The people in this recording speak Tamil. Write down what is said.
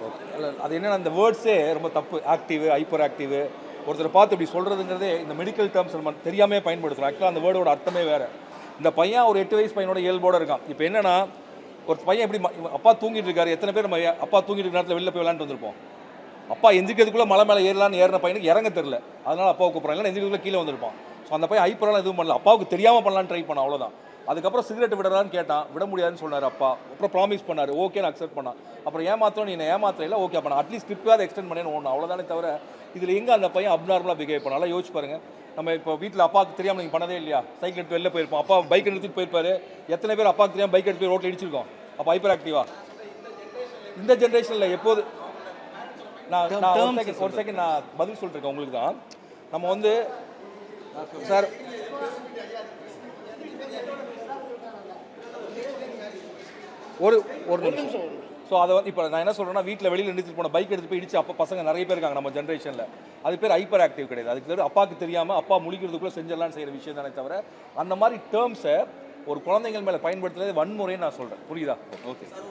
ஓகே. இல்லை அது என்னென்னா அந்த வேர்ட்ஸே ரொம்ப தப்பு. ஆக்டிவ், ஹைப்பர் ஆக்டிவ், ஒருத்தரை பார்த்து இப்படி சொல்கிறதுங்கிறதே இந்த மெடிக்கல் டேர்ம்ஸ் நம்ம தெரியாமல் பயன்படுத்துகிறோம். ஆக்சுவலாக அந்த வேர்டோட அர்த்தமே வேறு. இந்த பையன் ஒரு 8 வயசு பையனோட இயல்போடு இருக்கான். இப்போ என்னென்னா ஒரு பையன் எப்படி அப்பா தூங்கிட்டு இருக்காரு, எத்தனை பேர் நம்ம அப்பா தூங்கிட்டு இருக்க நேரத்தில் வெளில போய் விளாண்டு வந்திருப்போம். அப்பா எந்திரிக்கிறதுக்குள்ளே மலை மேலே ஏறின பையனுக்கு இறங்க தெரில, அதனால் அப்பாவை கூப்பிட்றாங்க. இல்லை எந்திரிக்கிறதுக்குள்ளே கீழே வந்திருப்பான். ஸோ அந்த பையன் ஹைப்பரெலாம் எதுவும் பண்ணல, அப்பாவுக்கு தெரியாமல் பண்ணலான்னு ட்ரை பண்ணான், அவ்வளோதான். அதுக்கப்புறம் சிகரெட் விடலான்னு கேட்டான், விட முடியாதுன்னு சொன்னார் அப்பா. அப்புறம் ப்ராமிஸ் பண்ணார், ஓகேன்னு அக்செப்ட் பண்ணான். அப்புறம் ஏமாத்திரம் நீ ஏமாத்திரம் இல்லை, ஓகே பண்ண அட்லீஸ்ட் ஸ்கிரிப்டாவது எக்ஸ்டெண்ட் பண்ணேன்னு ஒன்று, அவ்வளோதானே தவிர இதில் எங்கே அந்த பையன் அப்நார்மலாக பிஹேவ் பண்ணாலும் யோசிச்சு பாருங்கள். நம்ம இப்போ வீட்டில் அப்பாவுக்கு தெரியாமல் நீங்கள் பண்ணதே இல்லையா? சைக்கிள் எடுத்து வெளில போயிருப்போம், அப்பா பைக் எடுத்துகிட்டு போயிருப்பாரு. எத்தனை பேர் அப்பாவுக்கு தெரியாமல் பைக் எடுத்து போய் ரோட்டில் இடிச்சிருக்கோம்? அப்போ ஹைப்பர் ஆக்டிவா? இந்த ஜென்ரேஷனில் எப்போது நான் ஒரு செகண்ட் நான் பதில் சொல்லிட்டுருக்கேன் உங்களுக்கு தான். நம்ம வந்து சார் ஒரு நிமிஷம். ஸோ அதை வந்து இப்போ நான் என்ன சொல்கிறேன்னா, வீட்டில் வெளியில் எடுத்துகிட்டு போன பைக் எடுத்து போய் இடிச்சு அப்போ பசங்க நிறைய பேர் இருக்காங்க நம்ம ஜென்ரேஷனில். அது பேர் ஹைப்பர் ஆக்டிவ் கிடையாது. அதுக்கு பேர் அப்பாவுக்கு தெரியாமல் அப்பா முழிக்கிறதுக்குள்ளே செஞ்சிடலான்னு செய்கிற விஷயம் தானே தவிர அந்த மாதிரி டேர்ம்ஸை ஒரு குழந்தைகள் மேலே பயன்படுத்துறது வன்முறைன்னு நான் சொல்கிறேன். புரியுதா? ஓகே.